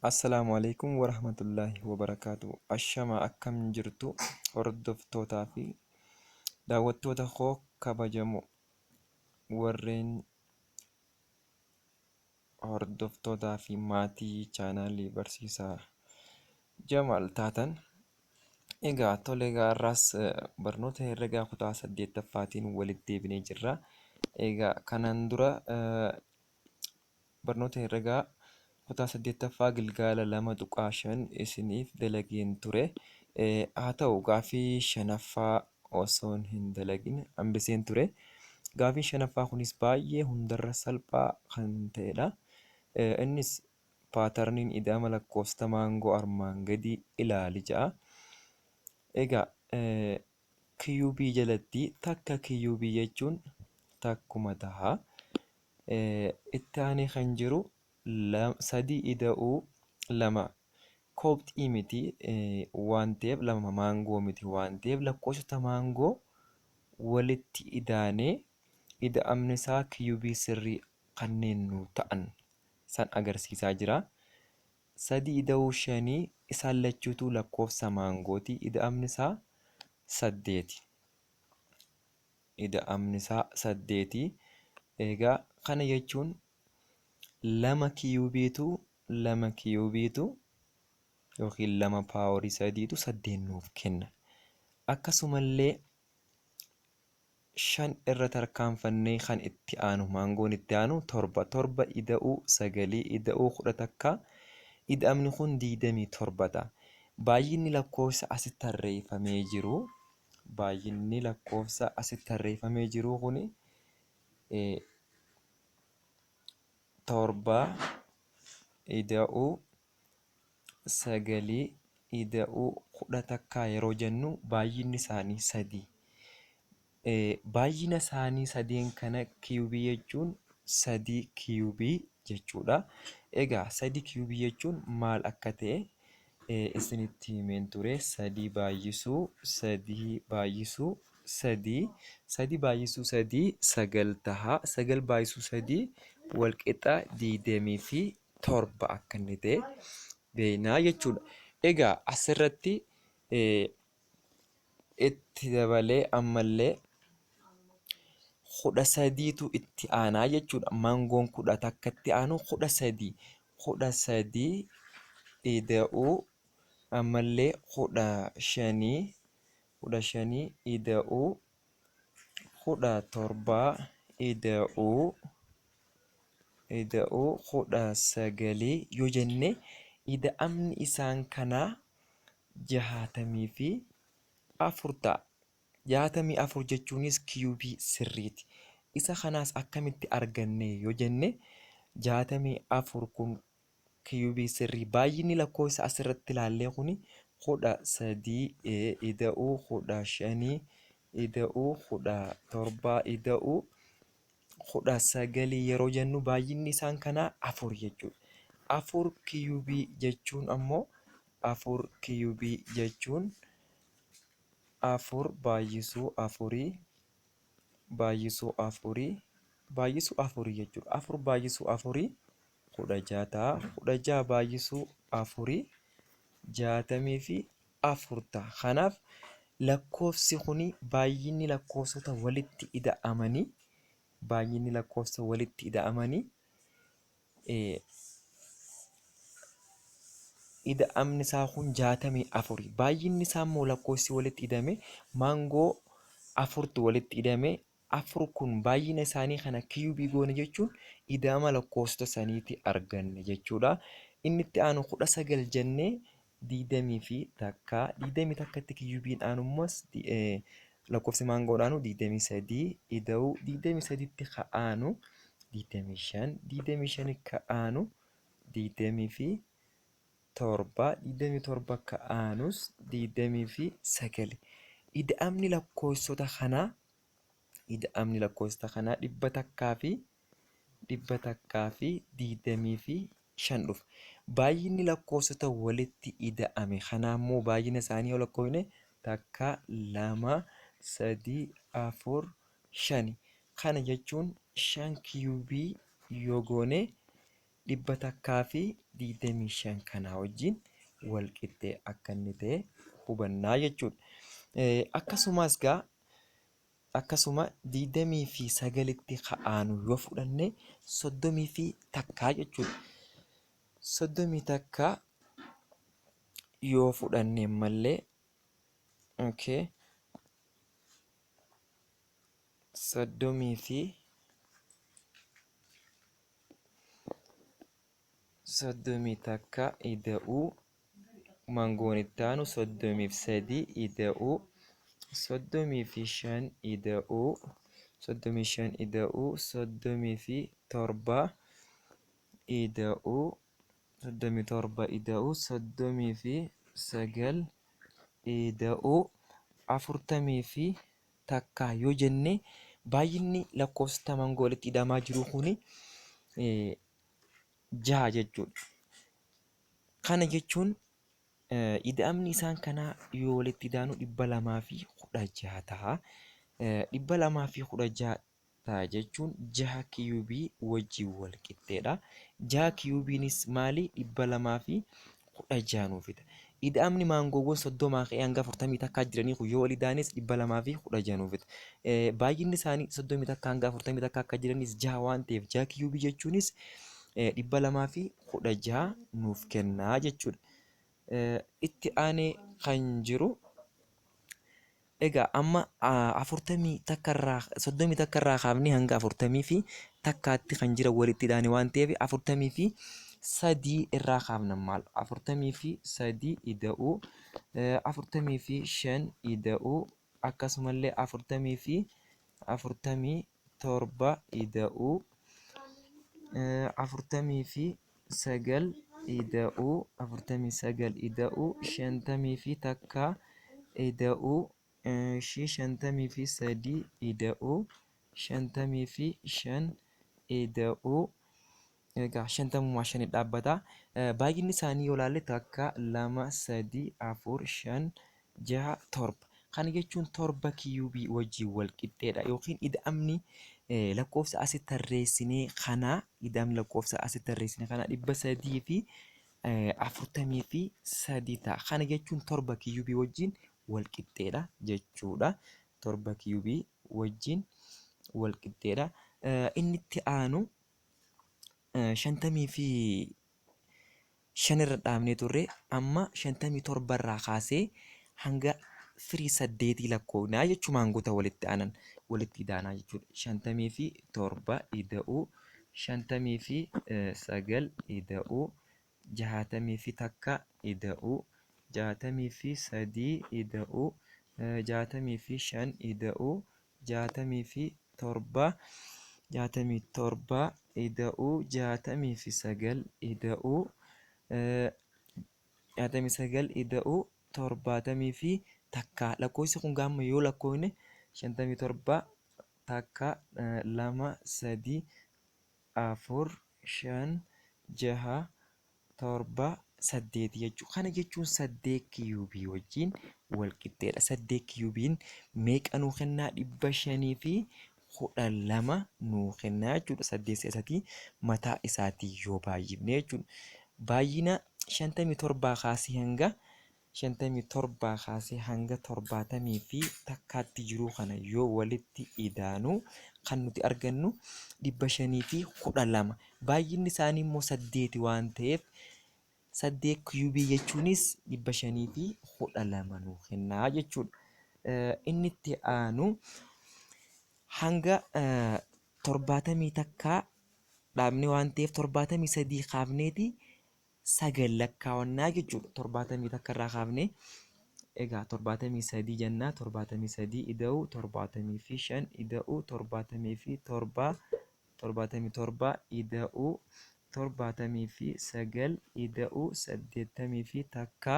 Assalaamu alaikum warahmatullahi wabarakaatu. Ashama akkam jirtu hordoftootaa fi daawwattoota koo kabajamoo warreen hordoftootaa fi maatii chaanaalii barsiisaa Jamaal taatan. Egaa tole har'aas barnoota herregaa kutaa 8ffaatiin walitti deebinee jirra. Egaa kanaan dura barnoota herregaa kutaa 8ffaa gilgaala 2.5 isiniif dalageen ture. Haa ta'u gaaffii 5ffaa osoon hin dalagin hambiseen ture. Gaaffiin 5ffaa kunis baay'ee hundarra salphaa kan ta'edha. Innis paatarniin ida'ama lakkoofsa maangoo armaan gadii ilaali jedha. Egaa QB jalatti takka QB jechuun takkuma taha. Itti aanee kan jiru 3 ida'uu 2 koobxii miti waan ta'eef 2 maangoo miti waan ta'eef lakkoofsota maangoo walitti idaanee ida'amni isaa QB sirrii kanneen nu ta'an san agarsiisaa jira. 3 ida'uu 5 isaan lachuutu lakkoofsa maangooti. Ida'amni isaa 8. Ida'amni isaa 8. Egaa kana jechuun 2 QBtu yookiin 2 paaworii 3tu 8 nuuf kenna. Akkasumallee 5 irra tarkaanfannee kan itti aanu maangoon itti aanu 7 ida'uu 9 ida'uu 11 ida'amni kun 27 ta'a. Baay'inni lakkoofsa asitti tarreeffamee jiru kuni 7 ida'uu 9 ida'uu 11 yeroo jennu baay'inni isaanii 3. Baay'ina isaanii 3 kana QB jechuun 3 QB jechuudha. Egaa 3 QB jechuun maal akka ta'e isinitti himeen ture. 3 baay'isuu 3 baay'isuu 3 3 baay'isuu 3 9 taha. 9 baay'isuu 3 walqixa 27 akka inni ta'e beeknaa jechuudha. Egaa asirratti itti dabalee ammallee 13tu itti aanaa jechuudha. Maangoon 10 takkatti aanu 13 ida'uu ammallee 15 ida'uu 17 ida'uu 19 yoo jenne ida'amni isaan kanaa 64 ta'a. 64 jechuunis QB sirriiti. Isa kanaas akkamitti arganne yoo jenne 64 kun QB sirrii baay'inni lakkoofsa asirratti ilaallee kuni 13 ida'uu 15 ida'uu 17 ida'uu 19 yeroo jennu baay'inni isaan kanaa 4 jechuudha. 4 QB jechuun ammoo 4 QB jechuun 4 baay'isuu 4 baay'isuu 4 baay'isuu 4 jechuudha. 4 baay'isuu 4 16 ta'a. 16 baay'isuu 4 64 ta'a. Kanaaf lakkoofsi kuni baay'inni lakkoofsota walitti ida'amanii ida'amni isaa kun 64. Baay'inni isaa immoo lakkoofsi walitti idame maangoo 4tu walitti idame 4 kun baay'ina isaanii kana QB goone jechuun ida'ama lakkoofsota saniiti arganne jechuudha. Inni itti aanu 19 jennee 20 takkatti QB'n aanu immoos lakkoofsi maangoo aanu 23 ida'uu 23tti ka'aanu 25 ka'aanu 27 ka'aanus 29. Ida'amni lakkoofsota kanaa 125 dhufa. Baay'inni lakkoofsota walitti ida'ame kanaa immoo baay'ina isaanii yoo lakkoofne 1 2 3 4 5. Kana jechuun 5 QB yoo goone dhibba takkaa fi 25 kanaa wajjin wal qixxee akka inni ta'e hubannaa jechuudha. Akkasumas akkasuma 29tti ka'aanu yoo fudhanne 31 jechuudha. 31 yoo fudhanne malee okay 31 ida'uu mangoon itti aanu 33 ida'uu 35 ida'uu 35 ida'uu 37 ida'uu 37 ida'uu 39 ida'uu 40 takka yoo jenne baay'inni lakkoofsa mangoo walitti hidhamaa jiru kuni 6 jechuudha. Kana jechuun ida'amni isaan kanaa yoo walitti hidhaanu 216 ta'a. 216 ta'a jechuun 6 kiyuubii wajjin wal qixxeedha. 6 kiyuubiinis maali? 216 nuuf fida. Ida'amni maangoowwan 30 ka'ee hanga 40 takkaa jiranii kun yoo wal ida'anis 216 nuuf fida. Baay'inni isaanii 30 takkaa hanga 40 takkaa akka jiranis 6 waan ta'eef 6 kiyuubii jechuunis 216 nuuf kennaa jechuudha. Itti aanee kan jiru egaa amma 40 takkarraa 30 takkarraa kaafnee hanga 40 fi takkaatti kan jiran walitti hidhaanii waan ta'eef 40 fi 3 irraa kaafnan maal 40 fi 3 ida'uu 40 fi 5 ida'uu akkasumallee 40 fi 47 ida'uu 40 fi 9 ida'uu 49 ida'uu 50 fi takka ida'uu 50 fi 3 ida'uu 50 fi 5 ida'uu egaa 55 dhaabbata. Baay'inni isaanii yoo ilaalle takka 2 3 4 5 6 7 kana jechuun 7 kiyuubii wajjin wal qixxeedha yookiin ida'amni lakkoofsa asitti tarreessinee kana ida'amni lakkoofsa asitti tarreessine kana 300 fi 43 ta'a. Kana jechuun 7 kiyuubii wajjin wal qixxeedha jechuudha. 7 kiyuubii wajjin wal qixxeedha. Inni itti aanu 50 fi 5 irra dhaabnee turre amma 57 irraa kaasee hanga 8 lakkoofnaa jechuun maangoota walitti aanan walitti idaanaa jechuudha. 50 fi 7 ida'uu 50 fi 9 ida'uu 60 fi takka ida'uu 60 fi 3 ida'uu 60 fi 5 ida'uu 60 fi 7 67 ida'uu 60 fi 9 ida'uu 69 ida'uu 70 fi takka lakkoofsi kun gaamma yoo lakkoofne 57 takka 2 3 4 5 6 7 8 jechuudha. Kana jechuun 8 kiyuubii wajjin wal qixxeedha. 8 kiyuubiin meeqa nuu kennaa? 500 fi 12 nuu kennaa jechuudha. 8 keessatti mataa isaatii yoo baay'ifne jechuudha. Baay'ina 57 kaasee hanga 57 kaasee hanga 70 fi takkaatti jiru kana yoo walitti idaanu kan nuti argannu 500 fi 12. Baay'inni isaanii immoo 8 waan ta'eef 8 kiyuubii jechuunis 500 fi 12 nuu kennaa jechuudha. Inni itti aanu hanga 70 takkaa dhaabne waan ta'eef 73 kaafneeti 9 lakkaawannaa jechuudha. 70 takka irraa kaafne egaa 73 jennaa 73 ida'uu 75 ida'uu 70 fi 7 77 ida'uu 70 fi 9 ida'uu 80 fi takka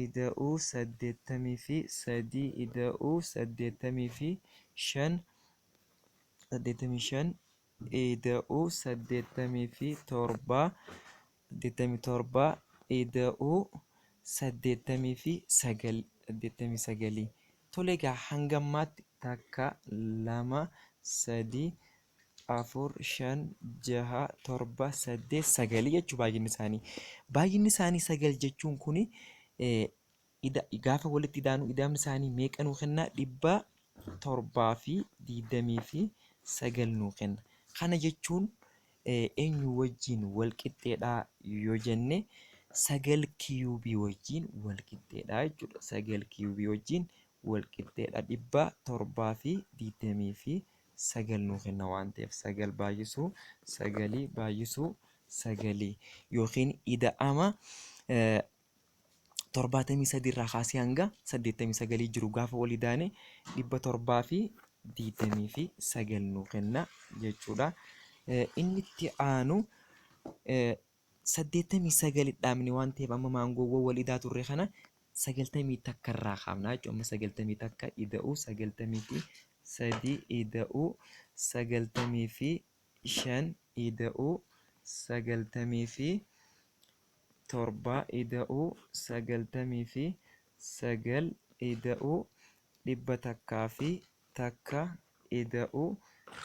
ida'uu 80 fi 3 ida'uu 80 fi 5 85 ida'uu 80 fi 7 87 ida'uu 80 fi 9 89. Tole egaa hanga ammaatti takka 2 3 afur, shan, jaha, torba, saddeet, sagal jechuu baay'inni isaanii. Baay'inni isaanii sagal jechuun kuni gaafa walitti idaanu ida'amni isaanii meeqa nuu kenna? 729 nuu kenna. Kana jechuun eenyu wajjin wal qixxeedhaa yoo jenne sagal kiyuubii wajjin wal qixxeedhaa jechuudha. Sagal kiyuubii wajjin wal qixxeedha. 729 nuu kenna waan ta'eef sagal baay'isuu sagalii baay'isuu sagalii yookiin ida'ama 73 irraa kaasee hanga 89 jiru gaafa wal idaane 729 nuu kenna jechuudha. Inni itti aanu 89 dhaabne waan ta'eef amma maangoowwan wal idaa turre kana 91 irraa kaafna jechuudha. Amma 91 ida'uu 93 ida'uu 95 ida'uu 97 ida'uu 99 ida'uu 100 ida'uu 103 ida'uu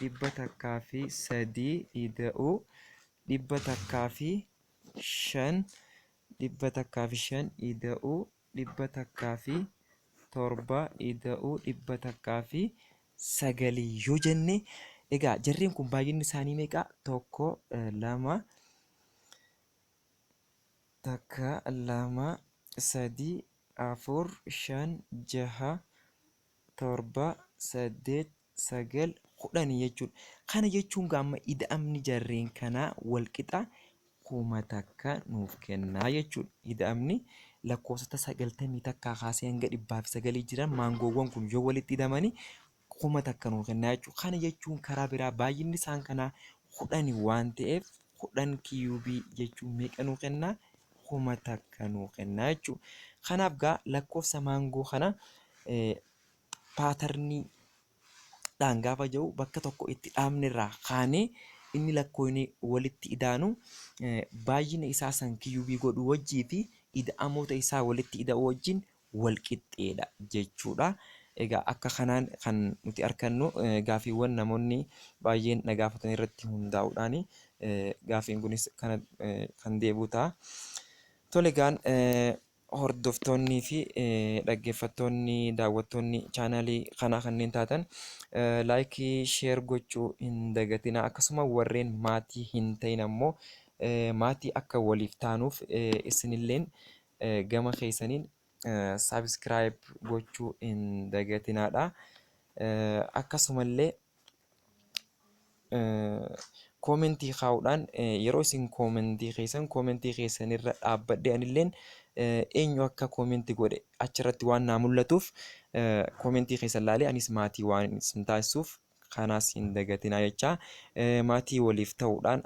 105 ida'uu 107 ida'uu 109 yoo jenne egaa jarreen kun baay'inni isaanii meeqa? Tokko, lama, sadii, afur, shan, jaha, torba, saddeet, sagal, 10 jechuudha. Kana jechuun gaamma ida'amni jarreen kanaa wal qixa 1,000 nuuf kennaa jechuudha. Ida'amni lakkoofsota 91 kaasee hanga 109 jiran maangoowwan kun yoo walitti hidhamani 1,000 nuuf kennaa jechuudha. Kana jechuun karaa biraa baay'inni isaan kanaa 10 waan ta'eef 10 kiyuubii jechuun meeqa nuuf kennaa? 1,000 nuuf kennaa jechuudha. Kanaaf gaa lakkoofsa maangoo kana paatarnii dhaan gaafa jiru bakka tokko itti dhaabne irraa kaanee inni lakkoofni walitti idaanu baay'ina isaa san kiyuubii godhuu wajjii fi ida'amoota isaa walitti ida'uu wajjin wal qixxeedha jechuudha. Egaa akka kanaan kan nuti argannu gaaffiiwwan namoonni baay'een na gaafatan irratti hundaa'uudhaan gaaffiin kunis kan deebi'u ta'a. Tole egaan hordoftoonnii fi dhaggeeffattoonni daawwattoonni chaanaalii kanaa kanneen taatan laayikii sheer gochuu hin dagatinaa. Akkasuma warreen maatii hin ta'in ammoo maatii akka waliif taanuuf isinilleen gama keessaniin saabskiraayib gochuu hin dagatinaadha. Akkasumallee koomentii kaa'uudhaan yeroo isin koomentii keessanirra dhaabbadhe anilleen eenyu akka koomentii godhe achirratti waan naa mul'atuuf koomentii keessan laalee anis maatii waan isin taasisuuf kanaas hin dagatinaa jecha maatii waliif ta'uudhaan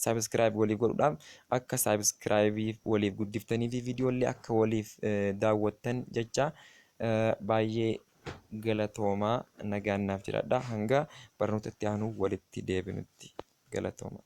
saabskiraayib waliif godhuudhaan akka saabskiraayibii waliif guddiftanii fi viidiyoolee akka waliif daawwattan jecha baay'ee galatoomaa nagaan naaf jedhadha. Hanga barnoota itti aanu walitti deebinutti galatooma.